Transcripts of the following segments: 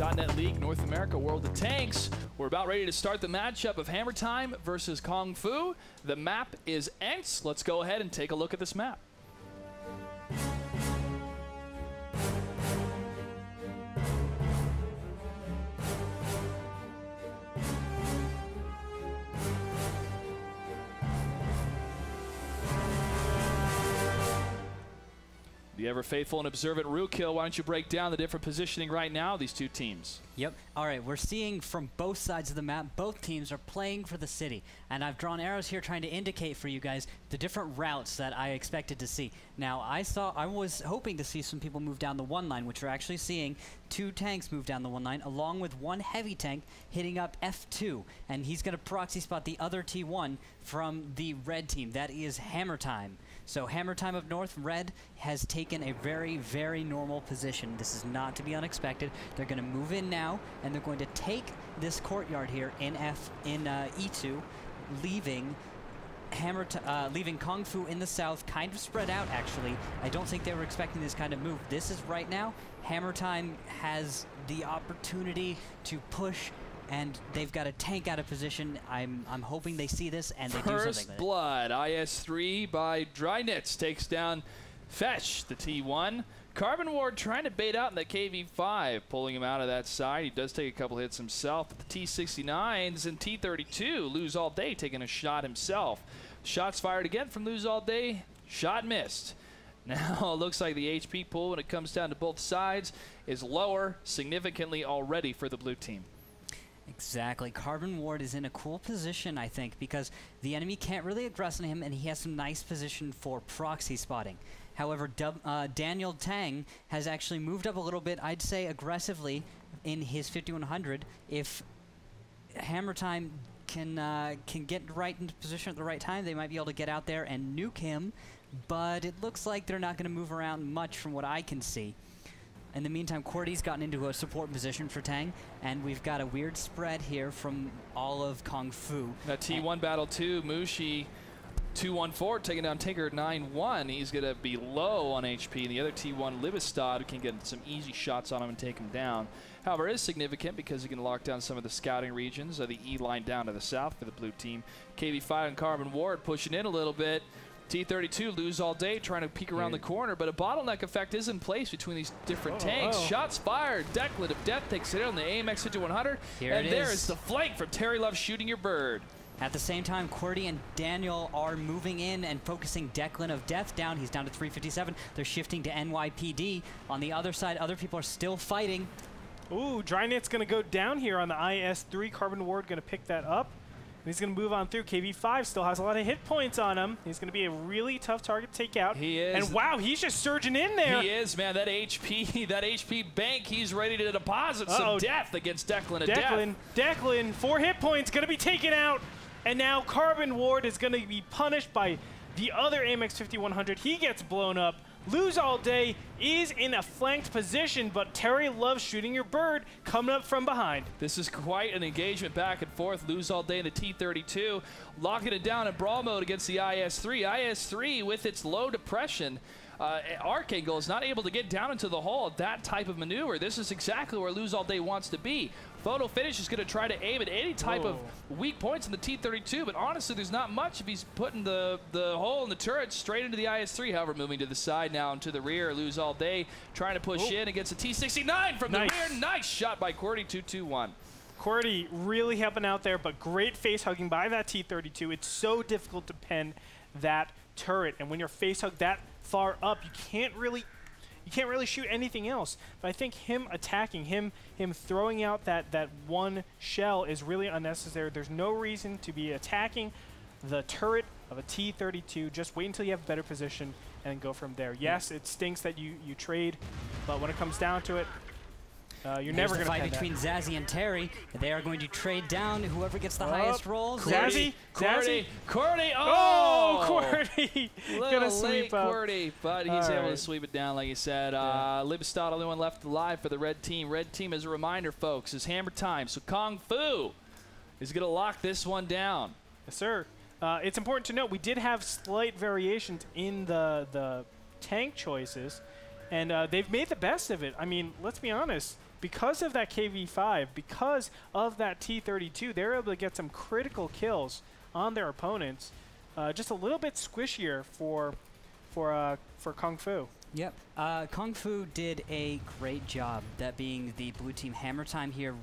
.NET League North America World of Tanks. We're about ready to start the matchup of Hammer Time versus Kung Fu. The map is Ents. Let's go ahead and take a look at this map. The ever-faithful and observant Ruukil, why don't you break down the different positioning right now of these two teams? Yep. All right, we're seeing from both sides of the map, both teams are playing for the city. And I've drawn arrows here trying to indicate for you guys the different routes that I expected to see. Now, I was hoping to see some people move down the one line, which we're actually seeing 2 tanks move down the one line, along with 1 heavy tank hitting up F2. And he's going to proxy spot the other T1 from the red team. That is Hammer Time. So Hammer Time up north, red, has taken a very, very normal position. This is not to be unexpected. They're going to move in now, and they're going to take this courtyard here in E2, leaving leaving Kung Fu in the south, kind of spread out, actually. I don't think they were expecting this kind of move. This is right now, Hammer Time has the opportunity to push, and they've got a tank out of position. I'm hoping they see this and they do something with it. First blood, IS-3 by Drynitz takes down Fetch, the T1. Carbon Ward trying to bait out in the KV-5, pulling him out of that side. He does take a couple hits himself, but the T-69s and T-32 lose all day, taking a shot himself. Shots fired again from lose all day, shot missed. Now it looks like the HP pool when it comes down to both sides is lower significantly already for the blue team. Exactly. Carbon Ward is in a cool position, I think, because the enemy can't really aggress on him, and he has some nice position for proxy spotting. However, Daniel Tang has actually moved up a little bit, I'd say aggressively, in his 5100. If Hammer Time can get right into position at the right time, they might be able to get out there and nuke him, but it looks like they're not going to move around much from what I can see. In the meantime, Qwerty's gotten into a support position for Tang, and we've got a weird spread here from all of Kung Fu. That T1 battle too, Mushi 214 taking down Tinker 9-1. He's going to be low on HP, and the other T1, Livistad, can get some easy shots on him and take him down. However, it is significant because he can lock down some of the scouting regions of the E line down to the south for the blue team. KV-5 and Carbon Ward pushing in a little bit. T-32 lose all day trying to peek around the corner, but a bottleneck effect is in place between these different tanks. Shots fired. Declan of Death takes it on the AMX 5100. And there is the flank from Terry Love shooting your bird. At the same time, Qwerty and Daniel are moving in and focusing Declan of Death down. He's down to 357. They're shifting to NYPD. On the other side, other people are still fighting. Ooh, Drynet's going to go down here on the IS-3. Carbon Ward going to pick that up. He's going to move on through. KV-5 still has a lot of hit points on him. He's going to be a really tough target to take out. He is. And wow, he's just surging in there. He is, man. That HP bank, he's ready to deposit some death against Declan of Death. Declan, 4 hit points, going to be taken out. And now Carbon Ward is going to be punished by the other AMX 5100. He gets blown up. Lose all day is in a flanked position, but Terry loves shooting your bird coming up from behind. This is quite an engagement back and forth. Lose all day in the T-32, locking it down in brawl mode against the IS-3. IS-3 with its low depression. Arcangle is not able to get down into the hole at that type of maneuver. This is exactly where Lose All Day wants to be. Photo Finish is going to try to aim at any type of weak points in the T-32, but honestly, there's not much if he's putting the hole in the turret straight into the IS-3. However, moving to the side now and to the rear, Lose All Day trying to push in against a T-69 from the rear. Nice shot by Qwerty, 2-2-1. Qwerty really helping out there, but great face hugging by that T-32. It's so difficult to pen that turret, and when you're face hugged that far up, you can't really shoot anything else. But I think him attacking, him throwing out that one shell is really unnecessary. There's no reason to be attacking the turret of a T-32. Just wait until you have a better position and go from there. Yes, it stinks that you trade, but when it comes down to it, you're never going to fight between Zazzy and Terry. They are going to trade down whoever gets the highest rolls. Zazzy, Qwerty, oh, Qwerty, gonna sweep up. Qwerty, but he's able to sweep it down, like you said. Livistad, only one left alive for the red team. Red team, as a reminder, folks, is Hammer Time. So Kung Fu is going to lock this one down. Yes, sir. It's important to note we did have slight variations in the tank choices, and they've made the best of it. I mean, let's be honest. because of that KV-5, because of that T-32, they're able to get some critical kills on their opponents. Just a little bit squishier for Kung Fu. Yep. Kung Fu did a great job, that being the blue team. Hammer time here.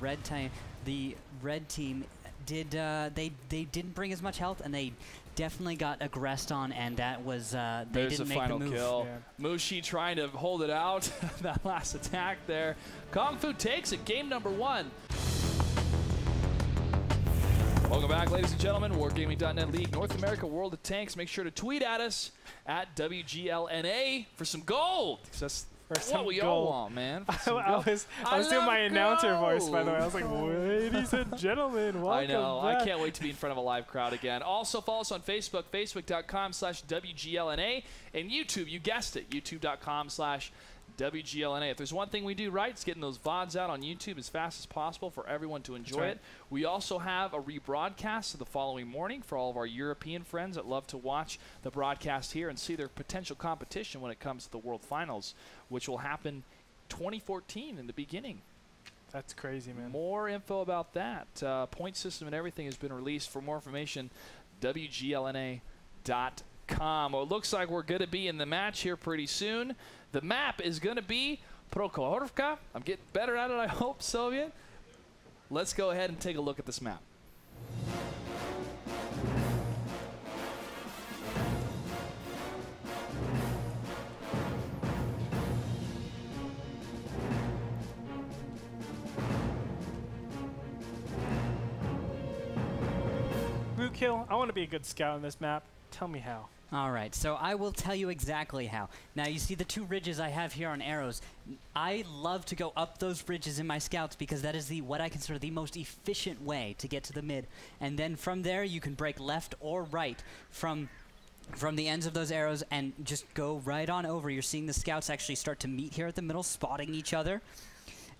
The red team did they didn't bring as much health, and they definitely got aggressed on, and that was they didn't make the move. Kill. Yeah. Mushi trying to hold it out. That last attack there. Kung Fu takes it. Game number 1. Welcome back, ladies and gentlemen. Wargaming.net League North America World of Tanks. Make sure to tweet at us at WGLNA for some gold. That's what we all want, man. I was doing my announcer voice, by the way. I was like, ladies and gentlemen, welcome I know. back. I can't wait to be in front of a live crowd again. Also, follow us on Facebook, facebook.com/WGLNA, and YouTube. You guessed it, youtube.com/WGLNA. If there's one thing we do right, it's getting those VODs out on YouTube as fast as possible for everyone to enjoy it. We also have a rebroadcast the following morning for all of our European friends that love to watch the broadcast here and see their potential competition when it comes to the World Finals, which will happen 2014 in the beginning. That's crazy, man. More info about that. Point system and everything has been released. For more information, WGLNA.com. Well, it looks like we're going to be in the match here pretty soon. The map is going to be Prokhorovka. I'm getting better at it, I hope, Soviet. Let's go ahead and take a look at this map. Ruukil, I want to be a good scout on this map. Tell me how. All right, so I will tell you exactly how. Now, you see the 2 ridges I have here on arrows. I love to go up those ridges in my scouts because that is what I consider the most efficient way to get to the mid. And then from there, you can break left or right from the ends of those arrows and just go right on over. You're seeing the scouts actually start to meet here at the middle, spotting each other.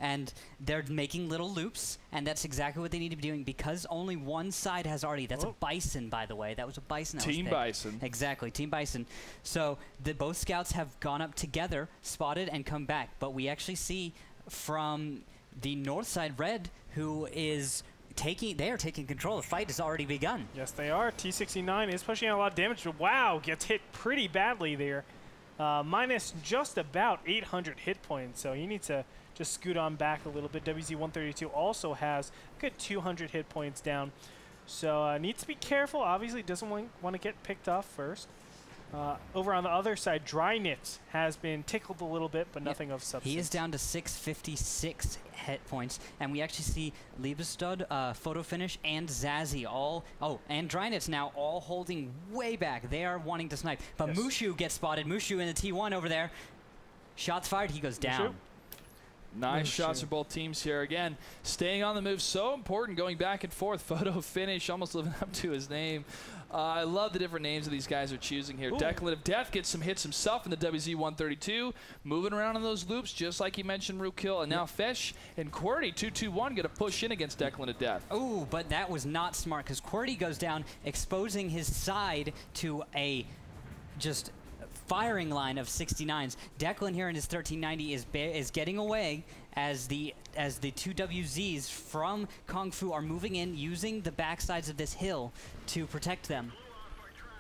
And they're making little loops, and that's exactly what they need to be doing because only one side has already. That's a bison, by the way. That was a bison. Team Bison. Exactly, Team Bison. So both scouts have gone up together, spotted, and come back. But we actually see from the north side, Red, who is they are taking control. The fight has already begun. Yes, they are. T-69 is pushing out a lot of damage, but wow, gets hit pretty badly there. Minus just about 800 hit points, so he needs to just scoot on back a little bit. WZ-132 also has a good 200 hit points down. So needs to be careful. Obviously doesn't want to get picked off first. Over on the other side, Drynitz has been tickled a little bit, but nothing of substance. He is down to 656 hit points, and we actually see Liebestad, Photo Finish, and Zazie all... Oh, and Drynitz now all holding way back. They are wanting to snipe. But Mushu gets spotted. Mushu in the T1 over there. Shots fired. He goes down. Nice shots for both teams here. Again, staying on the move, so important, going back and forth. Photo Finish, almost living up to his name. I love the different names that these guys are choosing here. Ooh. Declan of Death gets some hits himself in the WZ-132, moving around in those loops, just like you mentioned, Ruukil. And now Fesh and QWERTY, 2-2-1, going to push in against Declan of Death. Oh, but that was not smart, because QWERTY goes down, exposing his side to a just firing line of 69s. Declan here in his 1390 is getting away as the 2 WZs from Kung Fu are moving in, using the backsides of this hill to protect them.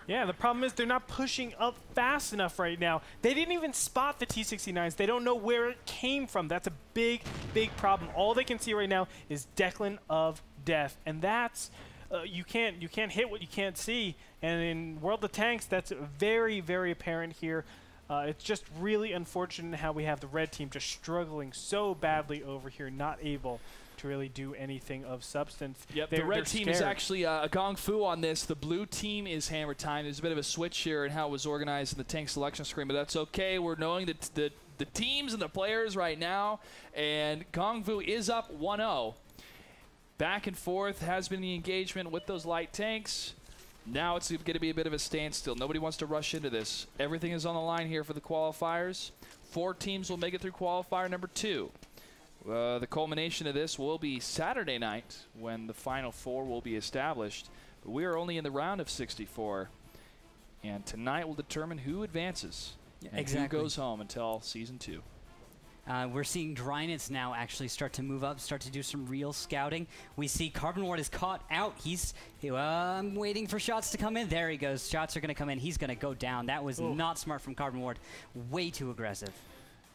Yeah, the problem is they're not pushing up fast enough right now. They didn't even spot the T-69s. They don't know where it came from. That's a big, big problem. All they can see right now is Declan of Death, and that's you can't hit what you can't see. And in World of Tanks, that's very, very apparent here. It's just really unfortunate how we have the red team just struggling so badly over here, not able to really do anything of substance. Yep, the red team is actually a Kung Fu on this. The blue team is Hammer Time. There's a bit of a switch here in how it was organized in the tank selection screen, but that's okay. We're knowing that the teams and the players right now, and Kung Fu is up 1-0. Back and forth has been the engagement with those light tanks. Now it's going to be a bit of a standstill. Nobody wants to rush into this. Everything is on the line here for the qualifiers. 4 teams will make it through qualifier number 2. The culmination of this will be Saturday night when the final 4 will be established. But we are only in the round of 64. And tonight will determine who advances and who goes home until Season 2. We're seeing Drynets now actually start to move up, start to do some real scouting. We see Carbon Ward is caught out. I'm waiting for shots to come in. There he goes. Shots are going to come in. He's going to go down. That was not smart from Carbon Ward. Way too aggressive.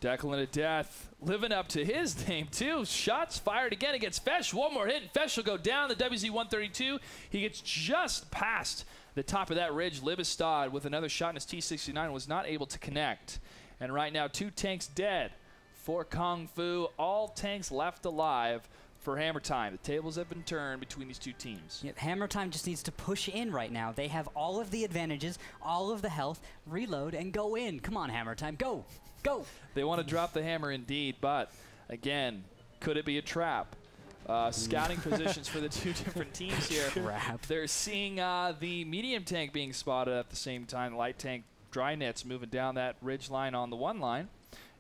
Declan of Death living up to his name, too. Shots fired again against Fesh. One more hit, and Fesh will go down. The WZ-132, he gets just past the top of that ridge. Libestad with another shot in his T-69 was not able to connect. And right now, 2 tanks dead for Kung Fu. All tanks left alive for Hammer Time. The tables have been turned between these 2 teams. Yep, Hammer Time just needs to push in right now. They have all of the advantages, all of the health, reload, and go in. Come on, Hammer Time, go, go. They want to drop the hammer indeed, but again, could it be a trap? Scouting positions for the 2 different teams here. Trap. They're seeing the medium tank being spotted at the same time. The light tank Drynets moving down that ridge line on the 1 line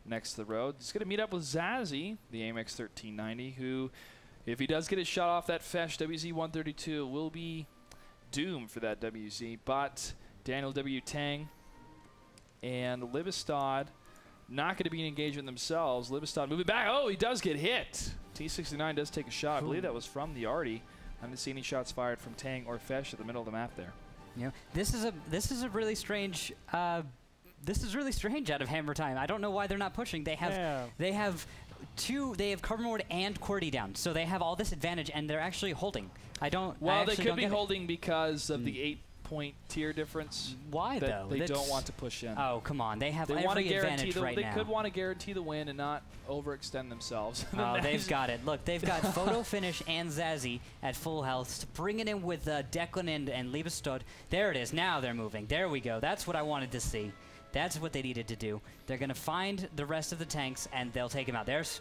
next to the road. He's going to meet up with Zazzy, the AMX 1390, who, if he does get his shot off that Fesh WZ-132, will be doomed for that WZ. But Daniel W. Tang and Libestad not going to be in engagement themselves. Libestad moving back. Oh, he does get hit. T-69 does take a shot. I believe that was from the Artie. I haven't seen any shots fired from Tang or Fesh at the middle of the map there. Yeah, this is a really strange. This is really strange out of Hammer Time. I don't know why they're not pushing. They have Carbon Ward and QWERTY down, so they have all this advantage, and they're actually holding. Well, they could be holding because of the 8-point tier difference. Why though? They don't want to push in. Oh, come on. They have every advantage right now. They could want to guarantee the win and not overextend themselves. Oh, they've got it. Look, they've got Photo Finish and Zazzy at full health to bring it in with Declan and Liebestad. There it is. Now they're moving. There we go. That's what I wanted to see. That's what they needed to do. They're going to find the rest of the tanks, and they'll take him out. There's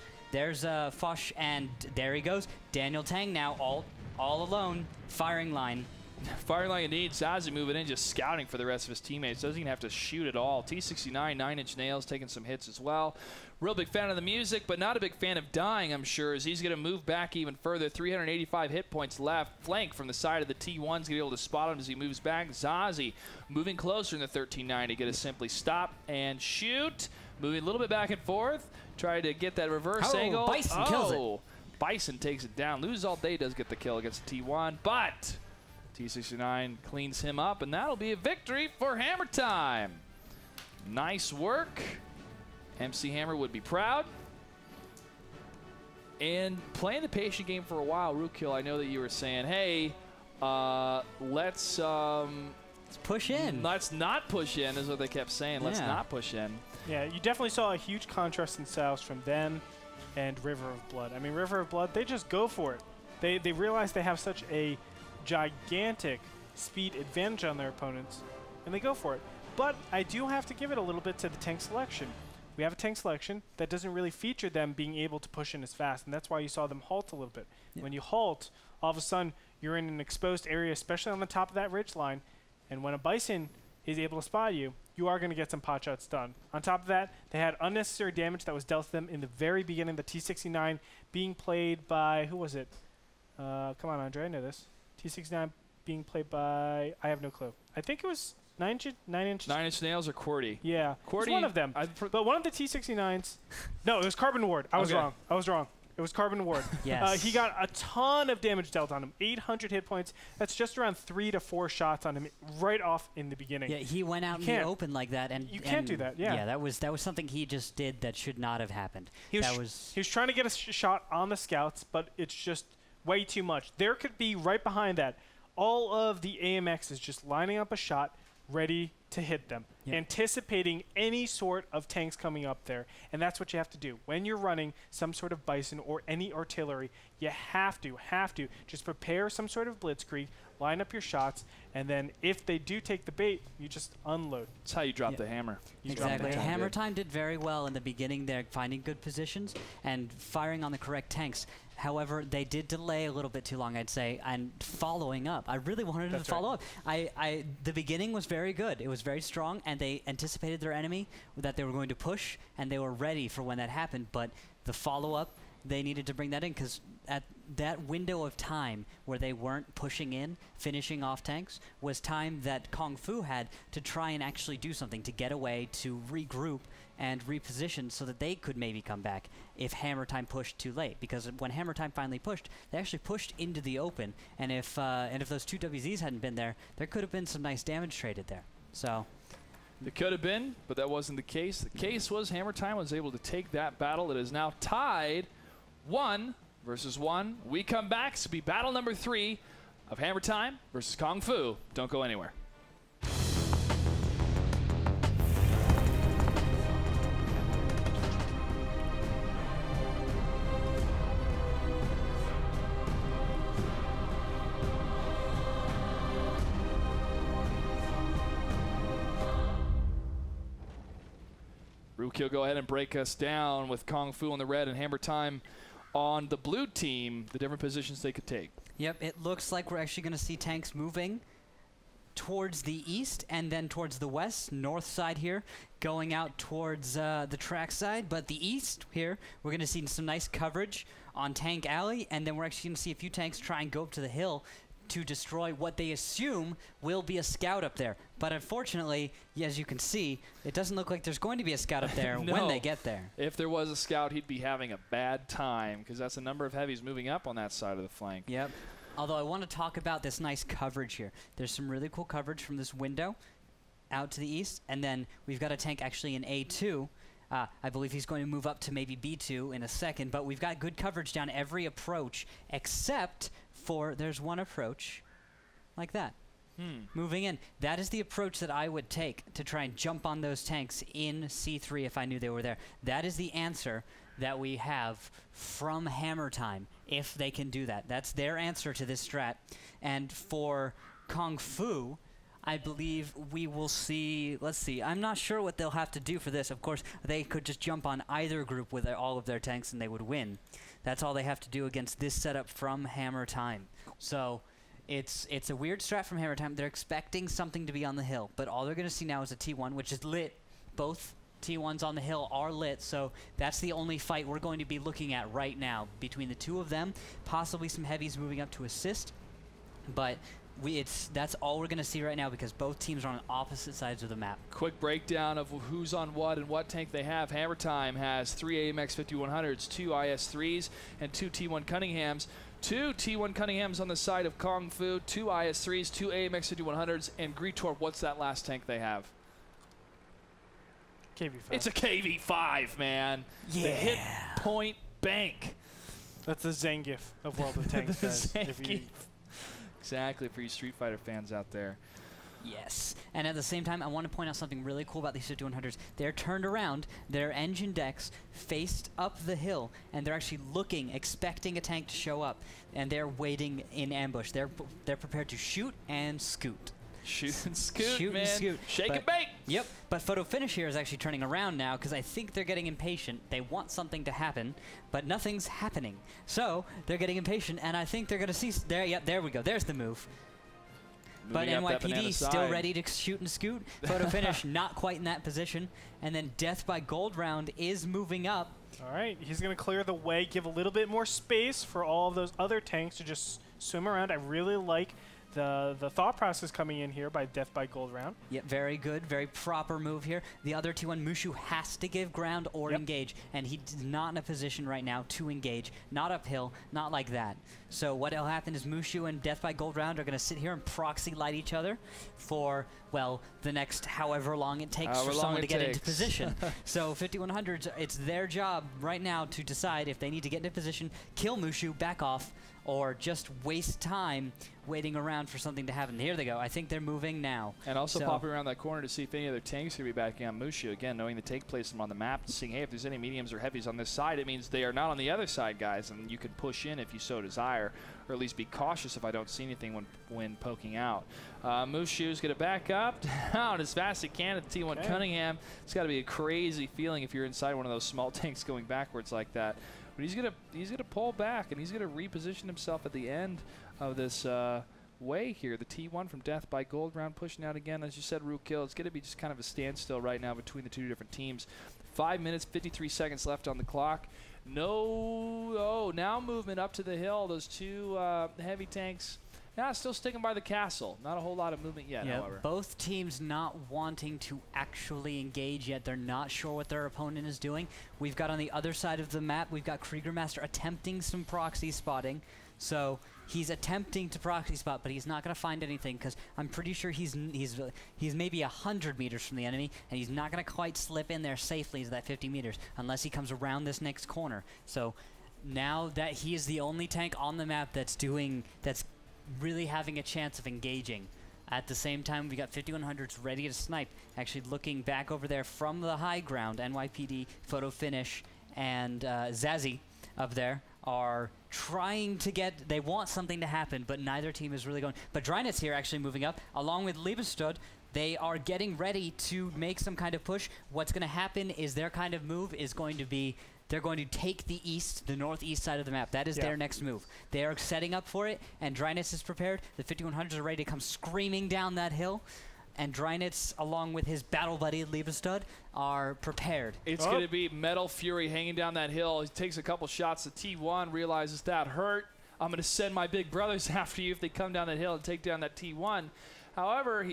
Foch, and there he goes. Daniel Tang now all alone, firing line. Firing line indeed. Zazzy moving in, just scouting for the rest of his teammates. Doesn't even have to shoot at all. T-69, 9-inch nails, taking some hits as well. Real big fan of the music, but not a big fan of dying, I'm sure, as he's going to move back even further. 385 hit points left. Flank from the side of the T1's going to be able to spot him as he moves back. Zazzy moving closer in the 1390. Going to simply stop and shoot. Moving a little bit back and forth. Try to get that reverse angle. Bison kills it. Bison takes it down. Lose All Day does get the kill against the T1, but T-69 cleans him up, and that'll be a victory for Hammer Time. Nice work. MC Hammer would be proud. And playing the patient game for a while, Ruukil, I know that you were saying, hey, let's push in. Let's not push in, is what they kept saying. Let's not push in. Yeah, you definitely saw a huge contrast in styles from them and River of Blood. I mean, River of Blood, they just go for it. They realize they have such a gigantic speed advantage on their opponents, and they go for it. But I do have to give it a little bit to the tank selection. We have a tank selection that doesn't really feature them being able to push in as fast, and that's why you saw them halt a little bit. When you halt, all of a sudden, you're in an exposed area, especially on the top of that ridge line, and when a Bison is able to spot you, you are going to get some pot shots done. On top of that, they had unnecessary damage that was dealt to them in the very beginning, the T-69 being played by, who was it? Come on, Andre, I know this. T-69 being played by, I have no clue. I think it was 9-inch. 9-inch nails or QWERTY? Yeah, QWERTY, it's one of them. But one of the T-69s, no, it was Carbon Ward. I was wrong. It was Carbon Ward. Yes. He got a ton of damage dealt on him. 800 hit points. That's just around 3 to 4 shots on him right off in the beginning. Yeah, he went out in the open like that, and you can't do that. Yeah. Yeah, that was something he just did that should not have happened. He was trying to get a shot on the scouts, but it's just way too much. There could be right behind that all of the AMXs just lining up a shot, ready to hit them, anticipating any sort of tanks coming up there. And that's what you have to do. When you're running some sort of Bison or any artillery, you have to just prepare some sort of blitzkrieg, line up your shots, and then if they do take the bait, you just unload. That's how you drop the hammer. Exactly. Hammer Time did very well in the beginning there, finding good positions and firing on the correct tanks. However, they did delay a little bit too long, I'd say, and following up. I really wanted them to follow up. The beginning was very good. It was very strong, and they anticipated their enemy, that they were going to push, and they were ready for when that happened. But the follow-up they needed to bring that in, because at that window of time where they weren't pushing in, finishing off tanks, was time that Kung Fu had to try and actually do something, to get away, to regroup and reposition so that they could maybe come back if Hammer Time pushed too late. Because when Hammer Time finally pushed, they actually pushed into the open, and if those 2 WZs hadn't been there, there could have been some nice damage traded there. So it could have been, but that wasn't the case. The case was Hammer Time was able to take that battle. It is now tied 1 versus 1. We come back. This will be battle number 3 of Hammer Time versus Kung Fu. Don't go anywhere. Ruukil, go ahead and break us down with Kung Fu on the red and Hammer Time on the blue team, the different positions they could take. Yep, it looks like we're actually going to see tanks moving towards the east and then towards the west, north side here, going out towards the track side. But the east here, we're going to see some nice coverage on Tank Alley, and then we're actually going to see a few tanks try and go up to the hill to destroy what they assume will be a scout up there. But unfortunately, as you can see, it doesn't look like there's going to be a scout up there No. when they get there. If there was a scout, he'd be having a bad time, because that's a number of heavies moving up on that side of the flank. Yep. Although I want to talk about this nice coverage here. There's some really cool coverage from this window out to the east, and then we've got a tank actually in A2. I believe he's going to move up to maybe B2 in a second, but we've got good coverage down every approach, except for there's one approach like that. Moving in. That is the approach that I would take to try and jump on those tanks in C3 if I knew they were there. That is the answer that we have from Hammer Time, if they can do that. That's their answer to this strat. And for Kung Fu, I believe we will see, let's see, I'm not sure what they'll have to do for this. Of course, they could just jump on either group with all of their tanks and they would win. That's all they have to do against this setup from Hammer Time. So it's a weird strat from Hammer Time. They're expecting something to be on the hill, but all they're going to see now is a T1, which is lit. Both T1s on the hill are lit, so that's the only fight we're going to be looking at right now between the two of them. Possibly some heavies moving up to assist, but that's all we're going to see right now because both teams are on opposite sides of the map. Quick breakdown of who's on what and what tank they have. Hammer Time has 3 AMX 5100s, 2 IS-3s, and 2 T1 Cunninghams. 2 T1 Cunninghams on the side of Kung Fu, 2 IS-3s, 2 AMX 5100s, and Gretorp, what's that last tank they have? KV-5. It's a KV-5, man. Yeah. The hit point bank. That's the Zangief of World of Tanks, guys. Exactly, for you Street Fighter fans out there. Yes. And at the same time, I want to point out something really cool about these 5100s. They're turned around, their engine decks faced up the hill, and they're actually looking, expecting a tank to show up, and they're waiting in ambush. They're prepared to shoot and scoot. Shoot and scoot, Shoot man. and scoot. Shake But- and bake. Yep, but Photo Finish here is actually turning around now because I think they're getting impatient. They want something to happen, but nothing's happening. So they're getting impatient, and I think they're going to see... Yep, there we go. There's the move. But Moving up that banana NYPD still side. ready to shoot and scoot. Photo Finish not quite in that position. And then Death by Gold Round is moving up. All right, he's going to clear the way, give a little bit more space for all of those other tanks to just swim around. I really like the thought process coming in here by Death by Gold Round. Yep, very good, very proper move here. The other T1, Mushu, has to give ground or engage, and he's not in a position right now to engage. Not uphill, not like that. So what will happen is Mushu and Death by Gold Round are going to sit here and proxy light each other for, well, the next however long it takes for someone to get into position. So 5100s, it's their job right now to decide if they need to get into position, kill Mushu, back off, or just waste time waiting around for something to happen. Here they go. I think they're moving now. And also popping around that corner to see if any other tanks are going to be backing on Mushu. Again, knowing the take placement on the map and seeing, hey, if there's any mediums or heavies on this side, it means they are not on the other side, guys, and you can push in if you so desire, or at least be cautious if I don't see anything when poking out. Mushu's going to back up down as fast as he can at the T1 Cunningham. It's got to be a crazy feeling if you're inside one of those small tanks going backwards like that. But he's gonna pull back, and he's gonna reposition himself at the end of this way here. The T1 from Death by Gold Round pushing out again. As you said, Ruukil, it's gonna be just kind of a standstill right now between the two different teams. 5 minutes, 53 seconds left on the clock. No, oh, now movement up to the hill. Those two heavy tanks. Now still sticking by the castle. Not a whole lot of movement yet, however. Both teams not wanting to actually engage yet. They're not sure what their opponent is doing. We've got on the other side of the map, we've got Kriegermaster attempting some proxy spotting. So he's attempting to proxy spot, but he's not going to find anything because I'm pretty sure he's maybe 100 meters from the enemy, and he's not going to quite slip in there safely as that 50 meters unless he comes around this next corner. So now that he is the only tank on the map that's really having a chance of engaging. At the same time, we got 5100s ready to snipe. Actually looking back over there from the high ground, NYPD, Photo Finish, and Zazie up there are trying to get, they want something to happen, but neither team is really going. But Drynet's here actually moving up, along with Liebestad. They are getting ready to make some kind of push. What's going to happen is their kind of move is going to be, they're going to take the east, the northeast side of the map. That is their next move. They are setting up for it, and Drynet's is prepared. The 5100s are ready to come screaming down that hill. And Drynet's, along with his battle buddy Liebestad, are prepared. It's going to be Metal Fury hanging down that hill. He takes a couple shots. The T1 realizes that hurt. I'm going to send my big brothers after you if they come down that hill and take down that T1. However,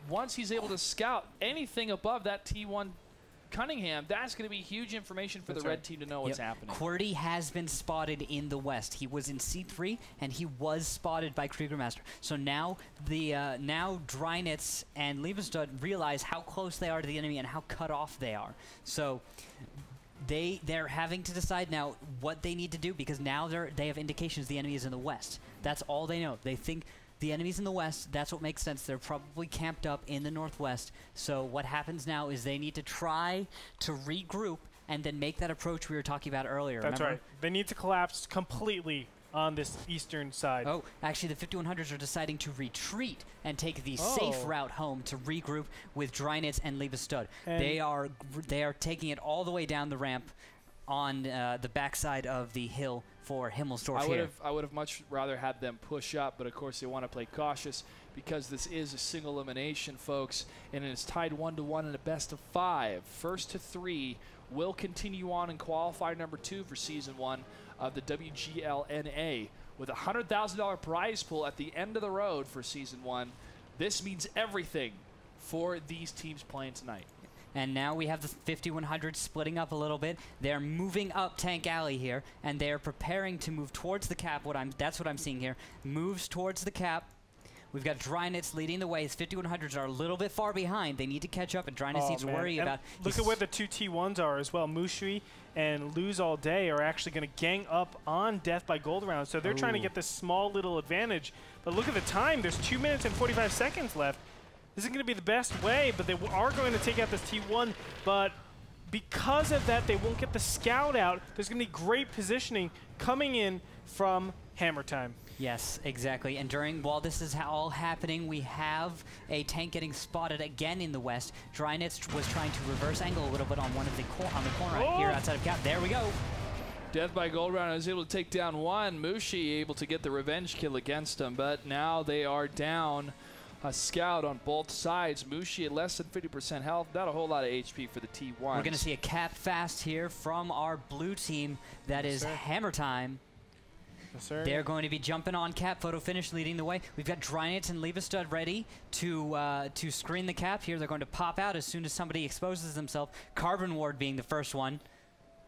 once he's able to scout anything above that T1 Cunningham, that's going to be huge information for the red team to know what's happening. QWERTY has been spotted in the west. He was in C3, and he was spotted by Kriegermaster. So now now Drynet's and Liebestad realize how close they are to the enemy and how cut off they are. So they're having to decide now what they need to do, because now they have indications the enemy is in the west. That's all they know. They think the enemy's in the west. That's what makes sense. They're probably camped up in the northwest. So what happens now is they need to try to regroup and then make that approach we were talking about earlier. That's remember? right. They need to collapse completely on this eastern side. Oh, actually, the 5100s are deciding to retreat and take the safe route home to regroup with Drynet's and Liebestad. They are taking it all the way down the ramp on the backside of the hill for Himmelsdorf here. I would have much rather had them push up, but of course they want to play cautious because this is a single elimination, folks, and it's tied 1-1 in a best of 5. First to 3 will continue on in qualifier number 2 for season 1 of the WGLNA with a $100,000 prize pool at the end of the road for season 1. This means everything for these teams playing tonight. And now we have the 5100 splitting up a little bit. They're moving up Tank Alley here, and they're preparing to move towards the cap. That's what I'm seeing here. Moves towards the cap. We've got Drynet's leading the way. His 5100s are a little bit far behind. They need to catch up, and Drynet's needs to worry about. Look at where the two T1s are as well. Mushri and Lose All Day are actually going to gang up on Death by Gold Round. So they're trying to get this small little advantage. But look at the time. There's 2 minutes and 45 seconds left. This isn't going to be the best way, but they are going to take out this T1. But because of that, they won't get the scout out. There's going to be great positioning coming in from Hammer Time. Yes, exactly. And while this is all happening, we have a tank getting spotted again in the west. Drynet's was trying to reverse angle a little bit on on the corner right here outside of cap. There we go. Death by Gold Round is able to take down one. Mushi able to get the revenge kill against him, but now they are down a scout on both sides. Mushi at less than 50% health. Not a whole lot of HP for the T1. We're going to see a cap fast here from our blue team. That is Hammer Time. Yes, sir. They're going to be jumping on cap. Photo Finish leading the way. We've got Drynet's and Liebestad ready to screen the cap here. They're going to pop out as soon as somebody exposes themselves. Carbon Ward being the first one.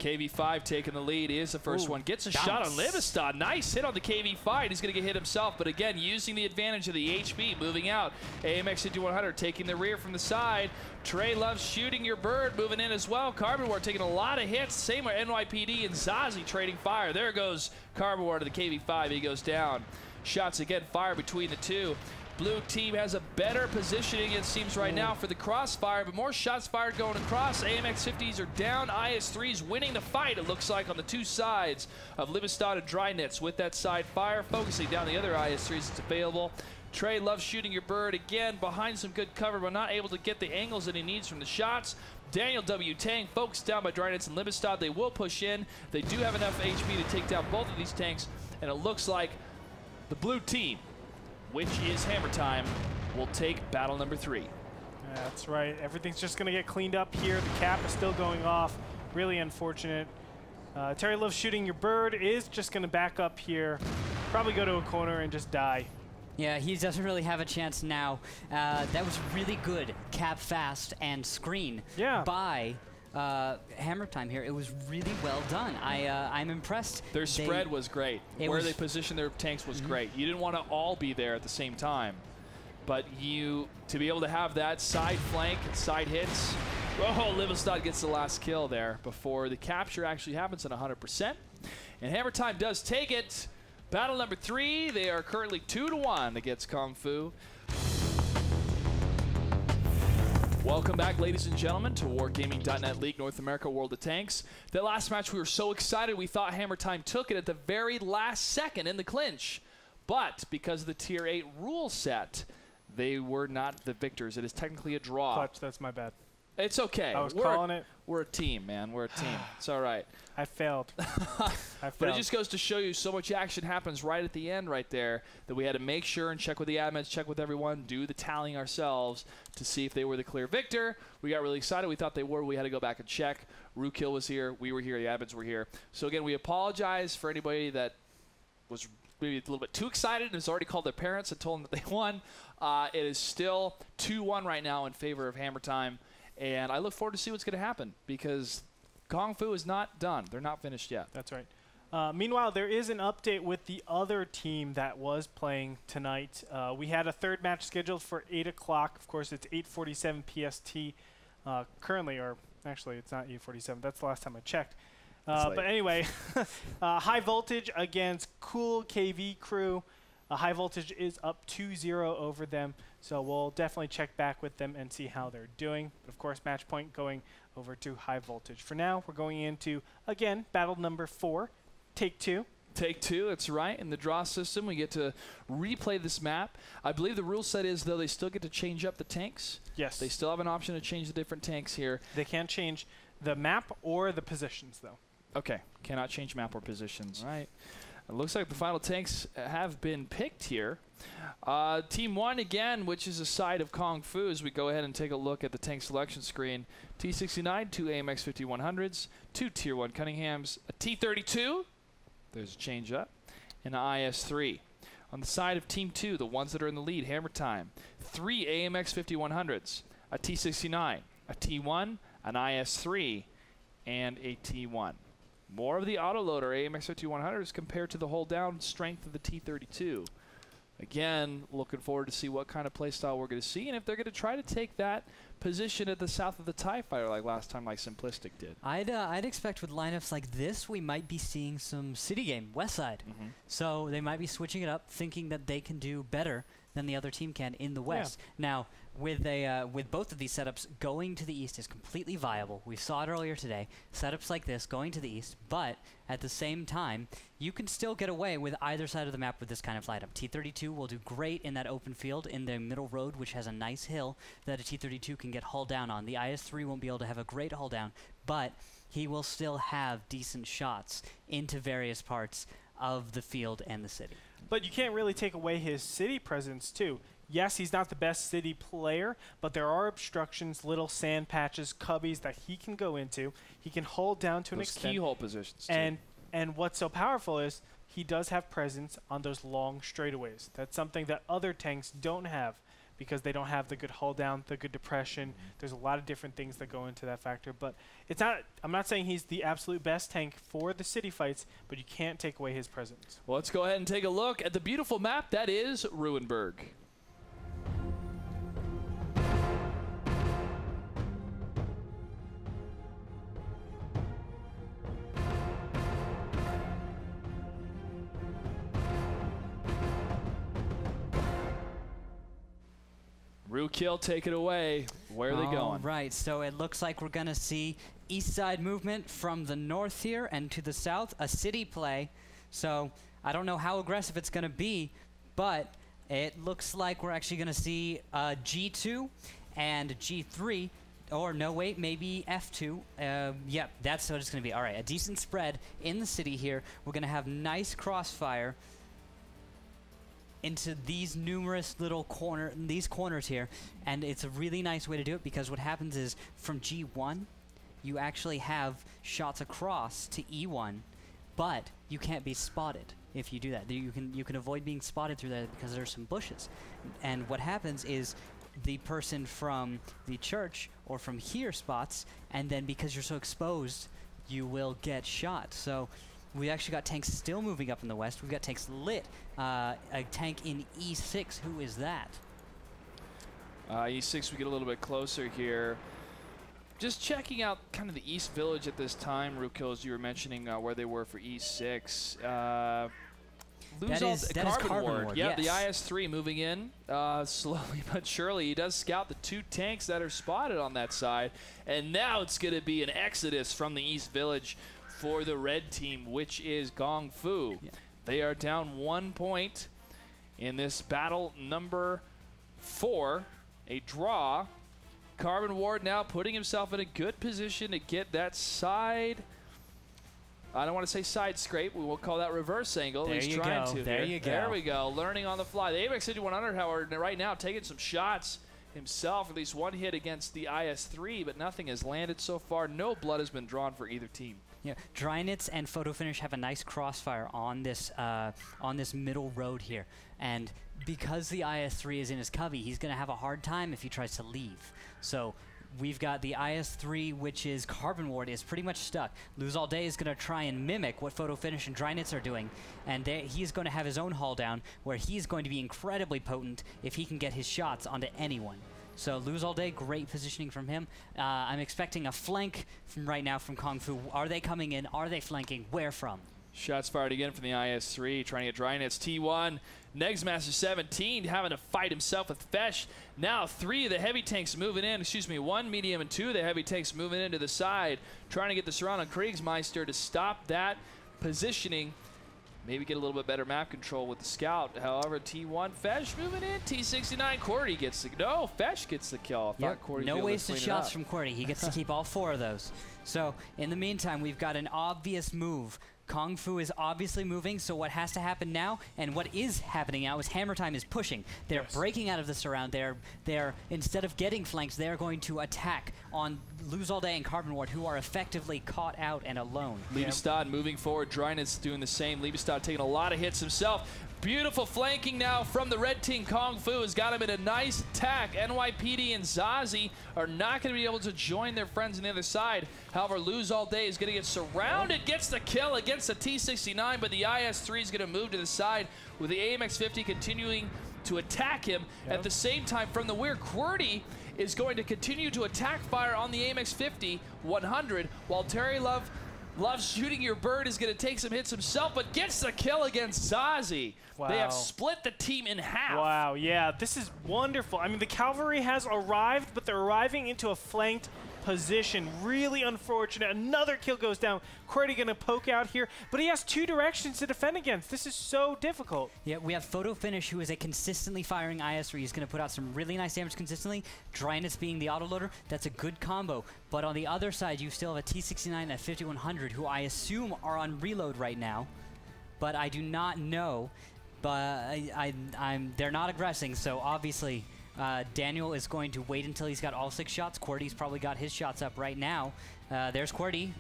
KV5 taking the lead. He is the first one. Gets a shot on Liebestad. Nice hit on the KV5. He's going to get hit himself, but again, using the advantage of the HP, moving out. AMX 5100 taking the rear from the side. Trey loves shooting your bird, moving in as well. Carbon Ward taking a lot of hits. Same with NYPD and Zazie trading fire. There goes Carbon Ward to the KV5. He goes down. Shots again, fire between the two. Blue team has a better positioning, it seems, right now for the crossfire, but more shots fired going across. AMX 50s are down. IS3s winning the fight, it looks like, on the two sides of Liebestad and Drynet's with that side fire, focusing down the other IS3s that's available. Trey loves shooting your bird again behind some good cover, but not able to get the angles that he needs from the shots. Daniel W. Tang focused down by Drynet's and Liebestad. They will push in. They do have enough HP to take down both of these tanks, and it looks like the blue team, which is Hammer Time, will take battle number 3. That's right. Everything's just going to get cleaned up here. The cap is still going off. Really unfortunate. Terry loves shooting your bird is just going to back up here, probably go to a corner and just die. Yeah, he doesn't really have a chance now. That was really good cap fast and screen by Hammer Time here. It was really well done. I'm impressed. Their spread was great. Where they positioned their tanks was great. You didn't want to all be there at the same time. But to be able to have that side flank and side hits. Oh, Livestad gets the last kill there before the capture actually happens at 100%. And Hammer Time does take it. Battle number 3, they are currently 2-1 against Kung Fu. Welcome back, ladies and gentlemen, to Wargaming.net League North America World of Tanks. That last match, we were so excited, we thought Hammer Time took it at the very last second in the clinch. But because of the Tier 8 rule set, they were not the victors. It is technically a draw. Clutch, that's my bad. It's okay. I was calling it. We're a team, man. We're a team. It's all right. I failed. But it just goes to show you so much action happens right at the end right there that we had to make sure and check with the admins, check with everyone, do the tallying ourselves to see if they were the clear victor. We got really excited. We thought they were. We had to go back and check. Ruukil was here. We were here. The admins were here. So, again, we apologize for anybody that was maybe a little bit too excited and has already called their parents and told them that they won. It is still 2-1 right now in favor of Hammer Time. And I look forward to see what's going to happen because Kung Fu is not done. They're not finished yet. That's right. Meanwhile, there is an update with the other team that was playing tonight. We had a third match scheduled for 8 o'clock. Of course, it's 8:47 PST currently, or actually, it's not 8:47. That's the last time I checked. But anyway, High Voltage against Cool KV Crew. High Voltage is up 2-0 over them, so we'll definitely check back with them and see how they're doing. But of course, match point going over to High Voltage. For now, we're going into, again, battle number 4, Take 2. Take 2, that's right. In the draw system, we get to replay this map. I believe the rule set is, though, they still get to change up the tanks. Yes. They still have an option to change the different tanks here. They can't change the map or the positions, though. Okay, cannot change map or positions. All right. It looks like the final tanks have been picked here. Team 1 again, which is a side of Kung Fu, as we go ahead and take a look at the tank selection screen. T69, 2 AMX 5100s, 2 Tier 1 Cunninghams, a T32, there's a change up, and an IS-3. On the side of Team 2, the ones that are in the lead, Hammer Time, 3 AMX 5100s, a T69, a T1, an IS-3, and a T1. More of the autoloader AMX 5100s compared to the hold down strength of the T32. Again, looking forward to see what kind of playstyle we're going to see and if they're going to try to take that position at the south of the TIE Fighter like last time, like Simplistic did. I'd expect with lineups like this, we might be seeing some city game, West Side. So they might be switching it up, thinking that they can do better than the other team can in the West. Now, with both of these setups, going to the East is completely viable. We saw it earlier today. Setups like this going to the East, but at the same time, you can still get away with either side of the map with this kind of lineup. T-32 will do great in that open field in the middle road, which has a nice hill that a T-32 can get hull down on. The IS-3 won't be able to have a great hull down, but he will still have decent shots into various parts of the field and the city. But you can't really take away his city presence, too. Yes, he's not the best city player, but there are obstructions, little sand patches, cubbies that he can go into. He can hold down to an extent. Keyhole positions, too. And what's so powerful is he does have presence on those long straightaways. That's something that other tanks don't have because they don't have the good hull down, the good depression. There's a lot of different things that go into that factor. But it's not. I'm not saying he's the absolute best tank for the city fights, but you can't take away his presence. Well, let's go ahead and take a look at the beautiful map that is Ruinberg. Ruukil, take it away. Where are they going? Right, so it looks like we're going to see east side movement from the north here and to the south, a city play. So I don't know how aggressive it's going to be, but it looks like we're actually going to see G2 and G3, or no, wait, maybe F2. Yep, that's what it's going to be. All right, a decent spread in the city here. We're going to have nice crossfire into these numerous little corners here, and it's a really nice way to do it because what happens is from G1 you actually have shots across to E1, but you can't be spotted if you do that. You can avoid being spotted through that because there's some bushes. And what happens is the person from the church or from here spots, and then because you're so exposed, you will get shot. So we actually got tanks still moving up in the west. We've got tanks lit. A tank in E6. Who is that? E6, we get a little bit closer here. Just checking out kind of the East Village at this time, Ruukil, as you were mentioning where they were for E6. That is Carbon Ward. Yeah, yes. the IS-3 moving in slowly but surely. He does scout the 2 tanks that are spotted on that side. And now it's going to be an exodus from the East Village for the red team, which is Gong Fu. Yeah. They are down 1 point in this battle number 4. A draw. Carbon Ward now putting himself in a good position to get that side. I don't want to say side scrape. We will call that reverse angle. There He's you trying go. to. There you go. There we go. Learning on the fly. The AMX 5100, however, right now taking some shots himself. At least one hit against the IS-3, but nothing has landed so far. No blood has been drawn for either team. Yeah, Drynitz and Photo Finish have a nice crossfire on this middle road here, and because the IS-3 is in his cubby, he's going to have a hard time if he tries to leave. So we've got the IS-3, which is Carbon Ward, is pretty much stuck. Lose All Day is going to try and mimic what Photo Finish and Drynitz are doing, and he's going to have his own haul down, where he's going to be incredibly potent if he can get his shots onto anyone. So Lose All Day, great positioning from him. I'm expecting a flank from right now from Kung Fu. Are they coming in? Are they flanking? Where from? Shots fired again from the IS-3, trying to get Drynitz. T1, Negsmaster 17 having to fight himself with Fesh. Now 3 of the heavy tanks moving in, 1 medium and 2 of the heavy tanks moving into the side, trying to get the surround on Kriegsmeister to stop that positioning. Maybe get a little bit better map control with the scout. However, T1, Fesh moving in. T69, Cordy gets the... No, Fesh gets the kill. Yep. No wasted shots from Cordy. He gets to keep all 4 of those. So, in the meantime, we've got an obvious move. Kung Fu is obviously moving, so what has to happen now, and what is happening now, is Hammer Time is pushing. They're breaking out of the surround. They're instead of getting flanks, they're going to attack on Lose All Day and Carbon Ward, who are effectively caught out and alone. Liebestad moving forward. Drynitz doing the same. Liebestad taking a lot of hits himself. Beautiful flanking now from the red team. Kung Fu has got him in a nice attack. NYPD and Zazie are not going to be able to join their friends on the other side. However, Lose All Day is going to get surrounded. Gets the kill against the T69, but the IS-3 is going to move to the side with the AMX-50 continuing to attack him. At the same time, from the rear, QWERTY is going to continue to attack fire on the AMX-50 100, while Terry Loves Shooting Your Bird is going to take some hits himself, but gets the kill against Zazie. Wow. They have split the team in half. Wow, yeah, this is wonderful. I mean, the cavalry has arrived, but they're arriving into a flanked position. Really unfortunate. Another kill goes down. QWERTY going to poke out here, but he has 2 directions to defend against. This is so difficult. Yeah, we have Photo Finish, who is a consistently firing IS-3. He's going to put out some really nice damage consistently. Drynitz being the autoloader, that's a good combo. But on the other side, you still have a T69 and a 5100, who I assume are on reload right now. But I do not know. But they're not aggressing, so obviously Daniel is going to wait until he's got all 6 shots. QWERTY's probably got his shots up right now. There's QWERTY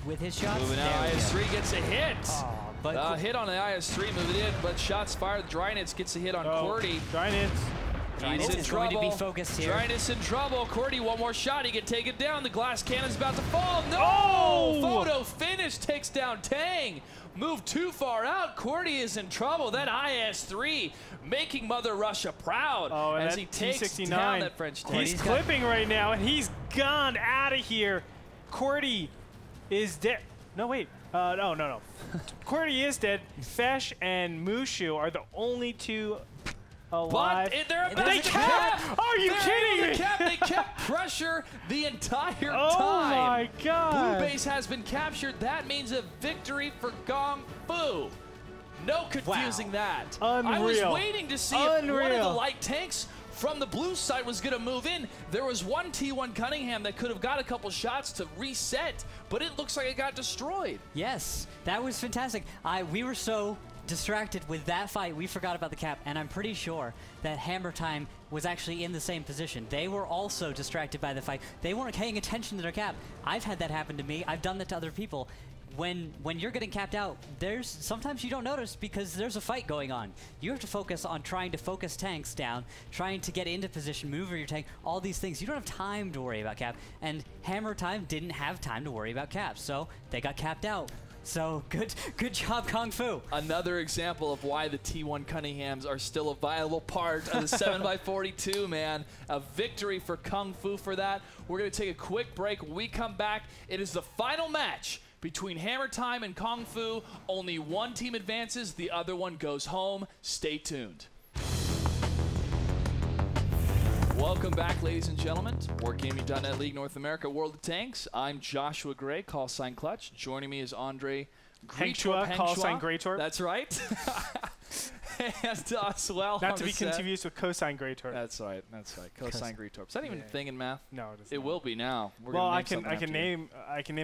with his shots. Moving out, IS-3 gets a hit. Oh, but hit on the IS-3 moving in, but shots fired. Drynitz gets a hit on QWERTY. Drynitz is going to be focused here. Drynitz in trouble. QWERTY, 1 more shot. He can take it down. The glass cannon's about to fall. No! Oh! Photo Finish takes down Tang. Moved too far out. QWERTY is in trouble. That IS-3 making Mother Russia proud as he takes down that French tank. He's clipping right now, and he's gone out of here. QWERTY is dead. No, wait. No. QWERTY is dead. Fesh and Mushu are the only 2 alive. But they're about to cap. Are you kidding me? They kept pressure the entire time. Oh my God. Blue base has been captured. That means a victory for Gong Fu. No confusing that. Unreal. I was waiting to see if one of the light tanks from the blue side was going to move in. There was one T1 Cunningham that could have got a couple shots to reset, but it looks like it got destroyed. Yes, that was fantastic. We were so distracted with that fight, we forgot about the cap, and I'm pretty sure that Hammer Time was actually in the same position. They were also distracted by the fight. They weren't paying attention to their cap. I've had that happen to me. I've done that to other people. When you're getting capped out, there's sometimes you don't notice because there's a fight going on. You have to focus on trying to focus tanks down, trying to get into position, move your tank, all these things. You don't have time to worry about cap. And Hammer Time didn't have time to worry about cap, so they got capped out. So good job, Kung Fu. Another example of why the T1 Cunninghams are still a viable part of the 7x42, man. A victory for Kung Fu for that. We're going to take a quick break. When we come back, it is the final match between Hammer Time and Kung Fu. Only one team advances, the other one goes home. Stay tuned. Welcome back, ladies and gentlemen, to Wargaming.net League North America World of Tanks. I'm Joshua Gray, call sign Clutch. Joining me is Andre Gretorp, call sign Gretorp. That's right. And as well, not to be confused with cosine Gretorp. That's right. That's right. Cosine Gretorp. Is that even a thing in math? No, it isn't. It will be now. Well, I can name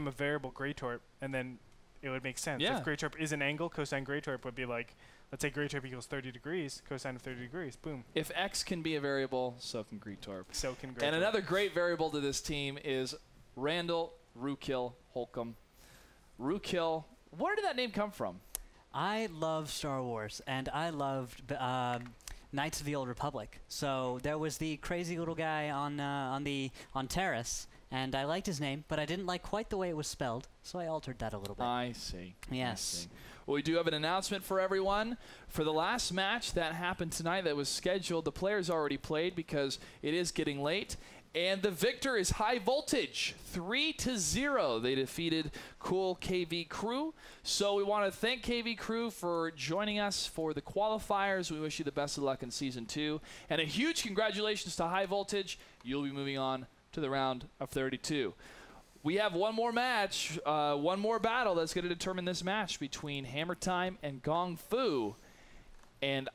a variable Gretorp, and then it would make sense. Yeah. If Gretorp is an angle, cosine Gretorp would be like, let's say Gretorp equals 30 degrees, cosine of 30 degrees. Boom. If X can be a variable, so can Gretorp. So can Gretorp. And another great variable to this team is Randall Ruukil Holcomb. Ruukil. Where did that name come from? I love Star Wars, and I loved Knights of the Old Republic. So there was the crazy little guy on Terrace, and I liked his name, but I didn't like quite the way it was spelled, so I altered that a little bit. I see. Yes. I see. Well, we do have an announcement for everyone. For the last match that happened tonight that was scheduled, the players already played because it is getting late. And the victor is High Voltage, 3-0. They defeated Cool KV Crew. So we want to thank KV Crew for joining us for the qualifiers. We wish you the best of luck in Season 2. And a huge congratulations to High Voltage. You'll be moving on to the round of 32. We have one more match, one more battle that's going to determine this match between Hammer Time and Kung Fu. And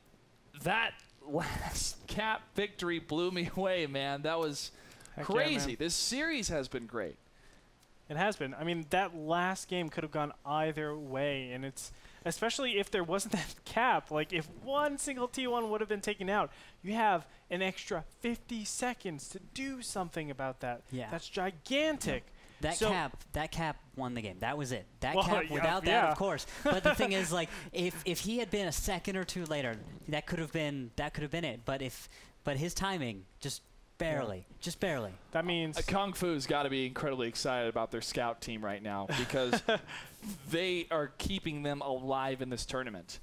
that last cap victory blew me away, man. That was crazy. Yeah, this series has been great. It has been. I mean, that last game could have gone either way, and it's especially if there wasn't that cap. Like, if one single T1 would have been taken out, you have an extra 50 seconds to do something about that. Yeah. That's gigantic. Yeah. That cap won the game. That was it. That cap, yeah, without that, of course. But the thing is, like, if he had been a second or two later, that could have been it. But his timing just barely. That means Kung Fu's got to be incredibly excited about their scout team right now because they are keeping them alive in this tournament.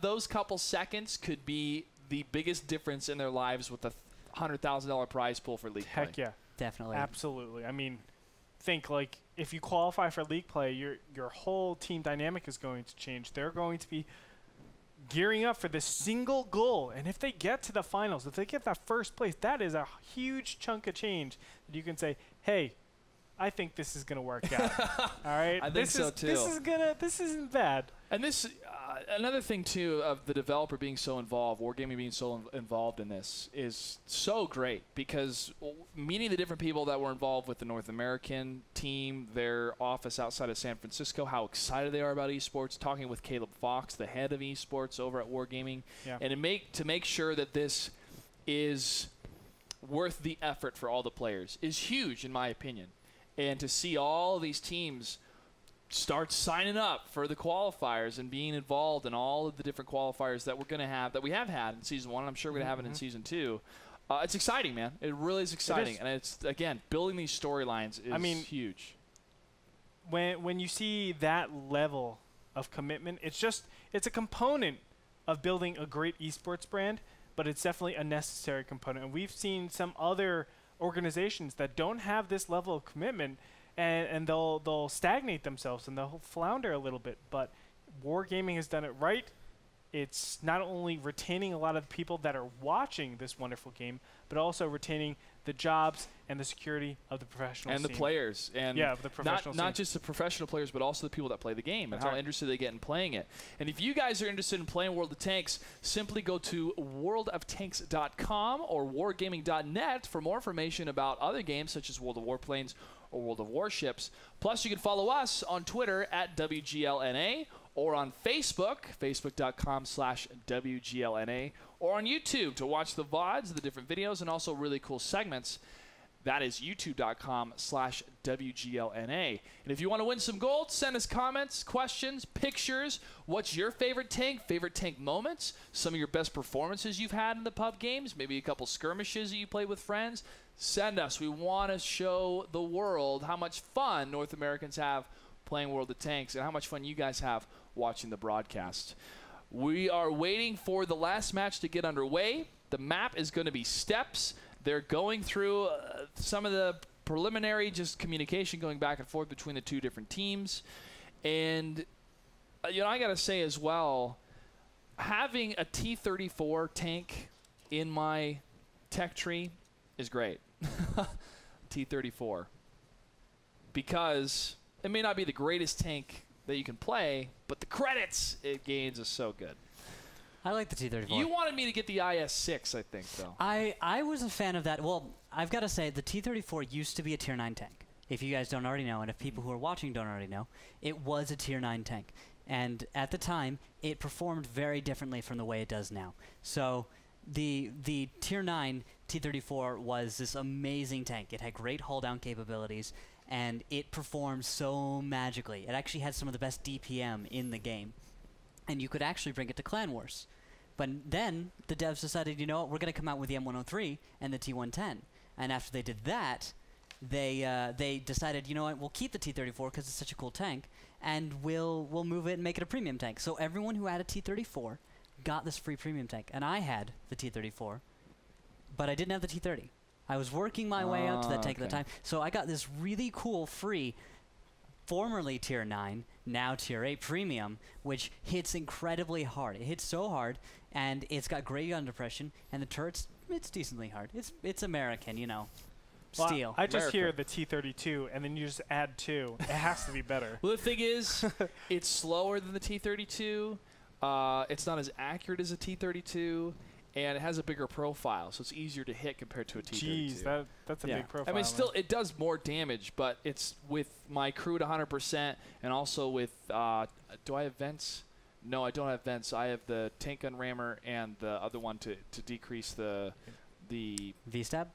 Those couple seconds could be the biggest difference in their lives with the $100,000 prize pool for league play. heck yeah. Definitely. Absolutely. I mean, think like if you qualify for league play, your whole team dynamic is going to change. They're going to be gearing up for this single goal, and if they get to the finals, if they get that first place, that is a huge chunk of change that you can say, hey, I think this is going to work out. All right? I think so too. This isn't bad. And this, another thing too of the developer being so involved, Wargaming being so involved in this is so great because meeting the different people that were involved with the North American team, their office outside of San Francisco, how excited they are about esports, talking with Caleb Fox, the head of esports over at Wargaming, and to make sure that this is worth the effort for all the players is huge in my opinion. And to see all of these teams start signing up for the qualifiers and being involved in all of the different qualifiers that we're going to have, that we have had in Season 1, and I'm sure we're going to have it in Season 2. It's exciting, man. It really is exciting. And it's, again, building these storylines is huge. When you see that level of commitment, it's a component of building a great esports brand, but it's definitely a necessary component. And we've seen some other organizations that don't have this level of commitment, and they'll stagnate themselves and they'll flounder a little bit. But Wargaming has done it right. It's not only retaining a lot of people that are watching this wonderful game, but also retaining the jobs and the security of the professional and scene. the players. And yeah, the professional not just the professional players, but also the people that play the game and how interested they get in playing it. And if you guys are interested in playing World of Tanks, simply go to worldoftanks.com or wargaming.net for more information about other games such as World of Warplanes or World of Warships. Plus, you can follow us on Twitter at WGLNA or on Facebook, facebook.com/WGLNA, or on YouTube to watch the VODs, the different videos, and also really cool segments. That is youtube.com/WGLNA. And if you want to win some gold, send us comments, questions, pictures. What's your favorite tank moments, some of your best performances you've had in the pub games, maybe a couple skirmishes that you played with friends. Send us. We want to show the world how much fun North Americans have playing World of Tanks and how much fun you guys have watching the broadcast. We are waiting for the last match to get underway. The map is going to be steps. They're going through some of the preliminary just communication going back and forth between the two different teams. And, you know, I got to say as well, having a T-34 tank in my tech tree is great. T-34. Because it may not be the greatest tank that you can play, but the credits it gains is so good. I like the T-34. You wanted me to get the IS-6, I think, though. I was a fan of that. Well, I've got to say, the T-34 used to be a Tier 9 tank. If you guys don't already know, and if people who are watching don't already know, it was a Tier 9 tank. And at the time, it performed very differently from the way it does now. So the Tier 9 T-34 was this amazing tank. It had great hull-down capabilities, and it performed so magically. It actually had some of the best DPM in the game. And you could actually bring it to Clan Wars. But then the devs decided, you know what, we're going to come out with the M103 and the T110. And after they did that, they decided, you know what, we'll keep the T-34 because it's such a cool tank, and we'll move it and make it a premium tank. So everyone who had a T-34 got this free premium tank. And I had the T-34, but I didn't have the T-30. I was working my way up to that tank at the time. So I got this really cool free, formerly Tier 9, now Tier 8 premium, which hits incredibly hard. It hits so hard, and it's got great gun depression, and the turret's, it's decently hard. It's American, you know. Well, Steel. I just hear the T-32, and then you just add 2. It has to be better. Well, the thing is, it's slower than the T-32. It's not as accurate as a T-32. And it has a bigger profile, so it's easier to hit compared to a T-32. Jeez, that's a big profile. I mean, still, it does more damage, but it's with my crew at 100%, and also with, do I have vents? No, I don't have vents. I have the tank gun rammer and the other one to decrease the V-stab?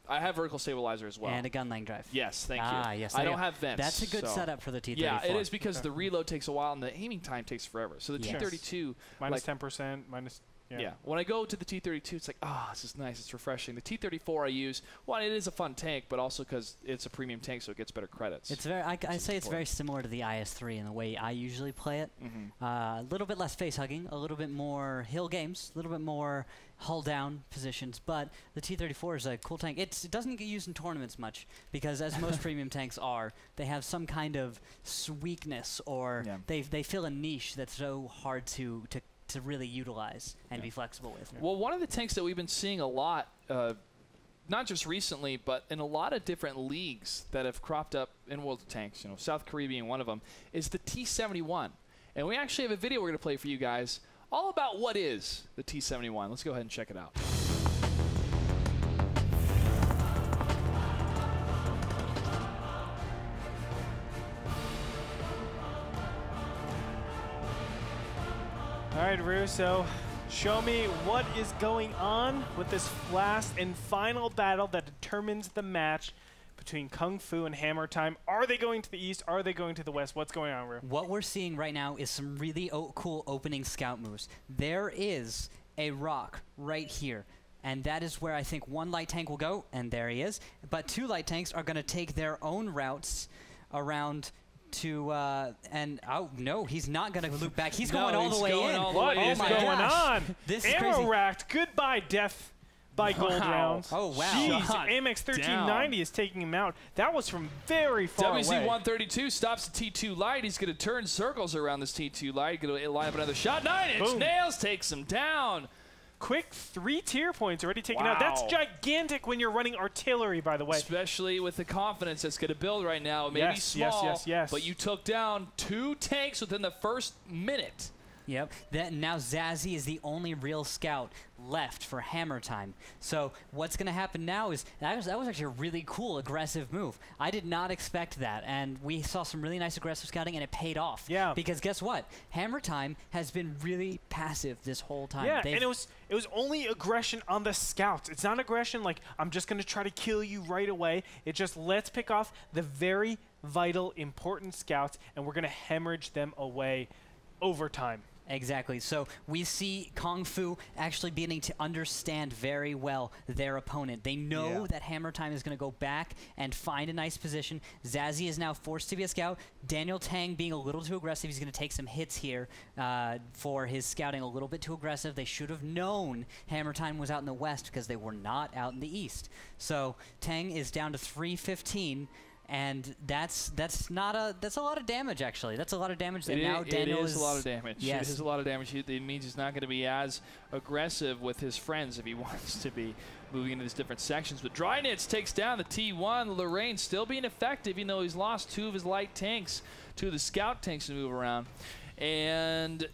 I have vertical stabilizer as well. And a gun lane drive. Yes, thank you. Yes. I don't have vents. That's a good setup for the T-34. Yeah, it is because the reload takes a while and the aiming time takes forever. So the T-32... Minus 10%, minus... Yeah. When I go to the T-32, it's like, this is nice. It's refreshing. The T-34 I use, well, it is a fun tank, but also because it's a premium tank, so it gets better credits. It's very. I say it's very similar to the IS-3 in the way I usually play it. A little bit less face hugging, a little bit more hill games, a little bit more hull down positions. But the T-34 is a cool tank. It doesn't get used in tournaments much because, as most premium tanks are, they have some kind of weakness or they fill a niche that's so hard to really utilize and be flexible with. Well, one of the tanks that we've been seeing a lot, not just recently, but in a lot of different leagues that have cropped up in World of Tanks, you know, South Korea being one of them, is the T-71. And we actually have a video we're going to play for you guys all about what is the T-71. Let's go ahead and check it out. All right, Ru, so show me what is going on with this last and final battle that determines the match between Kung Fu and Hammer Time. Are they going to the east? Are they going to the west? What's going on, Ru? What we're seeing right now is some really cool opening scout moves. There is a rock right here, and that is where I think one light tank will go, and there he is. But 2 light tanks are going to take their own routes around to, oh no, he's not going to loop back. He's going all the way in. What is going on? This is Ammo crazy. racked. Goodbye, death by gold rounds. Oh, wow. Jeez, AMX 1390 is taking him out. That was from very far away. WZ-132 stops the T2 light. He's going to turn circles around this T2 light. Going to line up another shot. 9-inch nails takes him down. Quick 3 tier points already taken out. That's gigantic when you're running artillery, by the way. Especially with the confidence that's going to build right now. It may be small, but you took down 2 tanks within the first minute Yep. Now Zazzy is the only real scout left for hammer time. So what's going to happen now is that was actually a really cool aggressive move. I did not expect that, and we saw some really nice aggressive scouting, and it paid off. Yeah. Because guess what? Hammer time has been really passive this whole time. Yeah, and it was only aggression on the scouts. It's not aggression like I'm just going to try to kill you right away. It just let's pick off the very vital, important scouts, and we're going to hemorrhage them away over time. Exactly. So we see Kung Fu actually beginning to understand very well their opponent. They know that hammer time is going to go back and find a nice position. Zazzy is now forced to be a scout. Daniel Tang being a little too aggressive. He's going to take some hits here for his scouting a little bit too aggressive. They should have known hammer time was out in the west because they were not out in the east. So Tang is down to 315. And that's a lot of damage, actually. That's a lot of damage. That now Daniel is a lot of damage. Yes. It is a lot of damage. It means he's not going to be as aggressive with his friends if he wants to be moving into these different sections. But Drynitz takes down the T1. Lorraine still being effective, even though he's lost 2 of his light tanks, 2 of the scout tanks to move around. And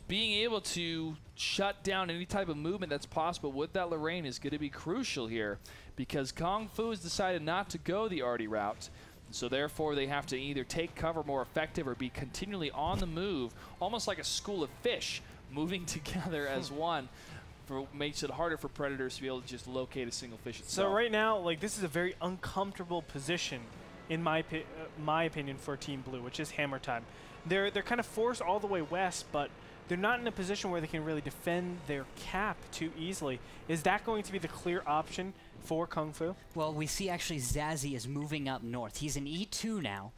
being able to shut down any type of movement that's possible with that Lorraine is going to be crucial here, because Kung Fu has decided not to go the arty route. So therefore they have to either take cover more effective or be continually on the move, almost like a school of fish moving together as one. Makes it harder for predators to be able to just locate a single fish itself. So right now, like, this is a very uncomfortable position, in my opinion, for Team Blue, which is hammer time. They're kind of forced all the way west, but they're not in a position where they can really defend their cap too easily. Is that going to be the clear option for Kung Fu? Well, we see actually Zazzy is moving up north. He's in E2 now,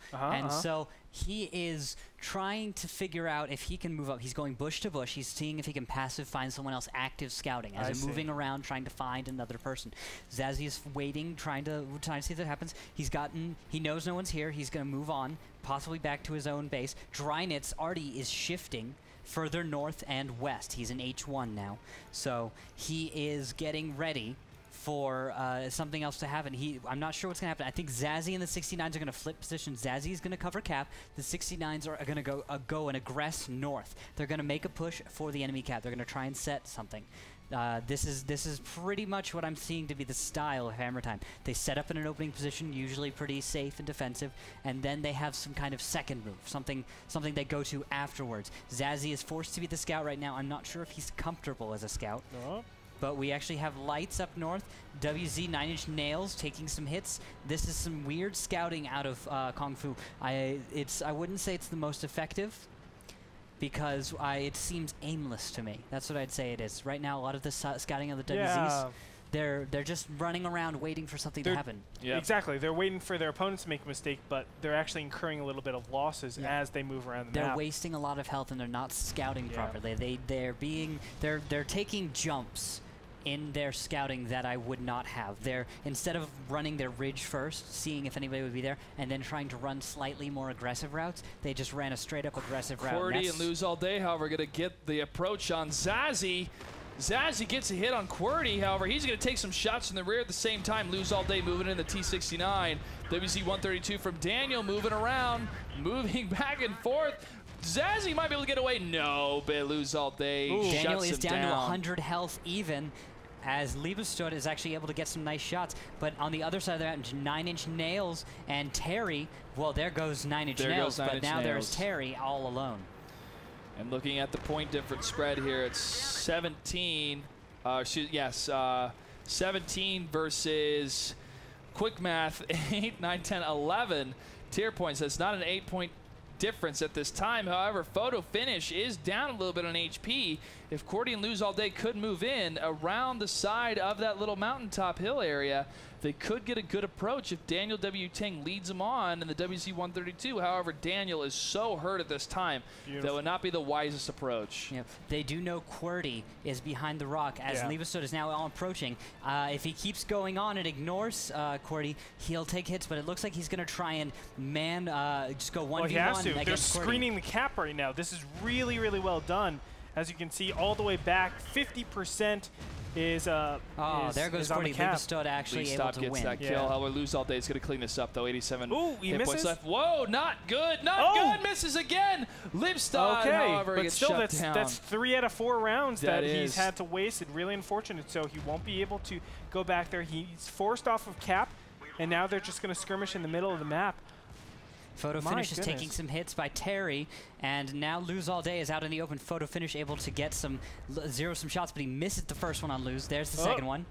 so he is trying to figure out if he can move up. He's going bush to bush. He's seeing if he can passive find someone else active scouting as he's moving around trying to find another person. Zazzy is waiting, trying to see if that happens. He knows no one's here. He's going to move on, possibly back to his own base. Drynitz already is shifting further north and west. He's in H1 now, so he is getting ready for something else to happen. I'm not sure what's going to happen. I think Zazzy and the 69s are going to flip position. Zazzy is going to cover cap. The 69s are going to go and aggress north. They're going to make a push for the enemy cap. They're going to try and set something. This is pretty much what I'm seeing to be the style of hammer time. They set up in an opening position, usually pretty safe and defensive, and then they have some kind of second move, something they go to afterwards. Zazzy is forced to be the scout right now. I'm not sure if he's comfortable as a scout. But we actually have lights up north. WZ 9-inch nails taking some hits. This is some weird scouting out of Kung Fu. I wouldn't say it's the most effective, because it seems aimless to me. That's what I'd say it is. Right now, a lot of the scouting of the WZs, they're just running around waiting for something to happen. Exactly. They're waiting for their opponents to make a mistake, but they're actually incurring a little bit of losses as they move around the map. They're wasting a lot of health, and they're not scouting properly. They're taking jumps in their scouting that I would not have. Instead of running their ridge first, seeing if anybody would be there, and then trying to run slightly more aggressive routes, they just ran a straight up aggressive route. QWERTY and Lose All Day, however, going to get the approach on Zazzy. Zazzy gets a hit on QWERTY, however, he's going to take some shots in the rear at the same time. Lose All Day moving in the T69. WZ-132 from Daniel moving around, moving back and forth. Zazzy might be able to get away. No, but Lose All Day shuts him Daniel is down to 100 health even, as Liebestad is actually able to get some nice shots. But on the other side of that, 9-inch nails and Terry, well, there goes 9-inch nails, but now there's Terry all alone. And looking at the point difference spread here, it's 17 versus quick math, 8, 9, 10, 11 tier points. That's not an 8-point difference at this time. However, Photo Finish is down a little bit on HP. If QWERTY and Lose All Day could move in around the side of that little mountaintop hill area, they could get a good approach if Daniel W. Ting leads them on in the WZ-132. However, Daniel is so hurt at this time that would not be the wisest approach. Yep. They do know QWERTY is behind the rock as Liebestad is now approaching. If he keeps going on and ignores QWERTY, he'll take hits, but it looks like he's going to try and just go 1v1 well, he has to. They're against QWERTY. screening the cap right now. This is really, really well done. As you can see, all the way back, 50% is there goes Pretty Libestad actually able to gets win. that kill. However, Lose All Day is going to clean this up, though. 87 Ooh, he hit points misses? left. Whoa, not good. Not good. Misses again. Libestad, however, but gets still, shut down. that's 3 out of 4 rounds that is. he's had to waste. It's really unfortunate, so he won't be able to go back there. He's forced off of cap, and now they're just going to skirmish in the middle of the map. Photo Finish is taking some hits by Terry, and now Lose All Day is out in the open. Photo Finish able to get some zero some shots, but he misses the first one on Lose. There's the second one.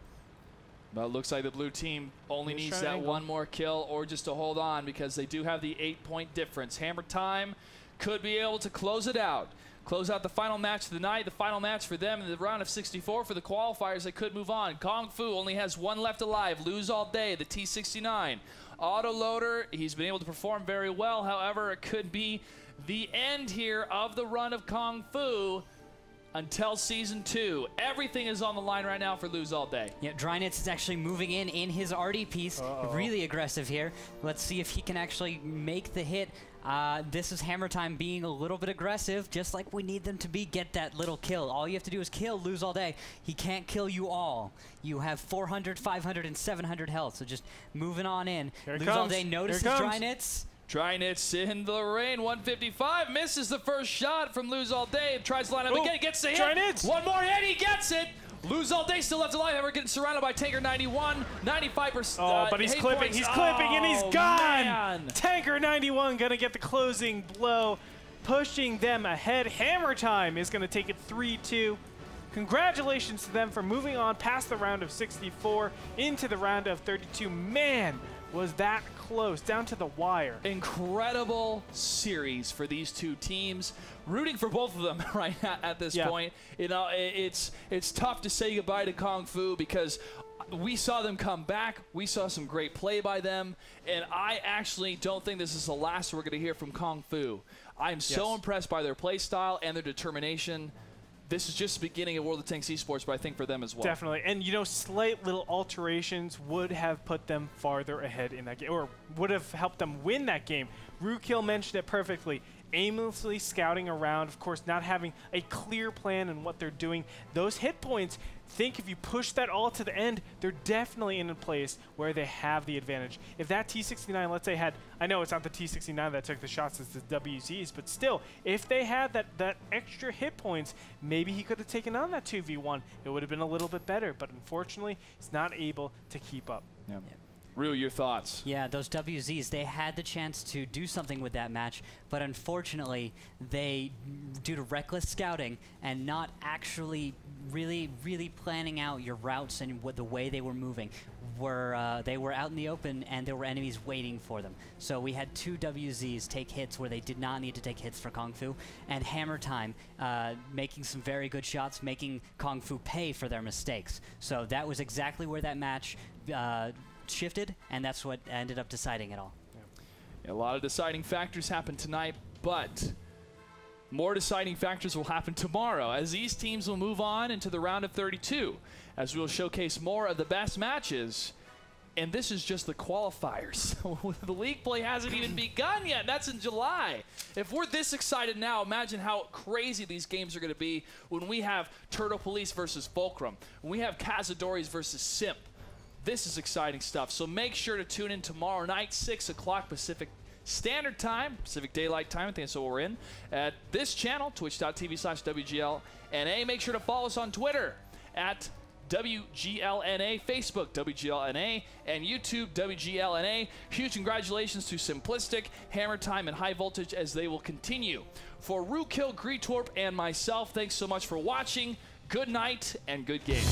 But it looks like the blue team only needs that one more kill or just to hold on, because they do have the 8-point difference. Hammer Time could be able to close it out. Close out the final match of the night, the final match for them in the round of 64 for the qualifiers. They could move on. Kung Fu only has one left alive. Lose All Day, the T69. Autoloader, he's been able to perform very well. However, it could be the end here of the run of Kung Fu until Season 2. Everything is on the line right now for Lose All Day. Yeah, Drynitz is actually moving in his RD piece. Really aggressive here. Let's see if he can actually make the hit. This is Hammer Time being a little bit aggressive, just like we need them to be. Get that little kill. All you have to do is kill Lose All Day. He can't kill you all. You have 400, 500, and 700 health, so just moving on in. Lose All Day notices Drynitz. Drynitz in the rain, 155, misses the first shot from Lose All Day, tries to line up again, gets the hit. Drynitz. One more hit, he gets it. Lose All Day still left alive, however, getting surrounded by Tanker 91, 95%. Oh, but he's clipping, and he's gone. Man. Tanker 91 gonna get the closing blow, pushing them ahead. Hammer Time is gonna take it 3-2. Congratulations to them for moving on past the round of 64 into the round of 32. Man, was that close, down to the wire. Incredible series for these two teams. Rooting for both of them right at this point. You know, it's tough to say goodbye to Kung Fu because we saw them come back. We saw some great play by them, and I actually don't think this is the last we're going to hear from Kung Fu. I'm so impressed by their play style and their determination. This is just the beginning of World of Tanks Esports, but I think for them as well. Definitely. And, you know, slight little alterations would have put them farther ahead in that game, or would have helped them win that game. Ruukil mentioned it perfectly. Aimlessly scouting around, of course, not having a clear plan in what they're doing. Those hit points, think if you push that all to the end, they're definitely in a place where they have the advantage. If that T69, let's say, had, I know it's not the T69 that took the shots, it's the WZs, but still, if they had that extra hit points, maybe he could have taken on that 2v1. It would have been a little bit better, but unfortunately, he's not able to keep up. Rue, your thoughts? Yeah, those WZs, they had the chance to do something with that match, but unfortunately, they, due to reckless scouting and not actually really planning out your routes and the way they were moving, they were out in the open and there were enemies waiting for them. So we had 2 WZs take hits where they did not need to take hits for Kung Fu, and Hammer Time making some very good shots, making Kung Fu pay for their mistakes. So that was exactly where that match shifted, and that's what ended up deciding it all. A lot of deciding factors happened tonight, but more deciding factors will happen tomorrow as these teams will move on into the round of 32, as we'll showcase more of the best matches. And this is just the qualifiers. The league play hasn't even begun yet. That's in July. If we're this excited now, imagine how crazy these games are going to be when we have Turtle Police versus Fulcrum, when we have Cazadores versus Simp. This is exciting stuff. So make sure to tune in tomorrow night, 6 o'clock Pacific Standard Time, Pacific Daylight Time, I think that's what we're in, at this channel, twitch.tv/WGLNA. Make sure to follow us on Twitter at WGLNA, Facebook WGLNA, and YouTube WGLNA. Huge congratulations to Simplistic, Hammer Time, and High Voltage as they will continue. For Ruukil, Gretorp, and myself, thanks so much for watching. Good night and good game.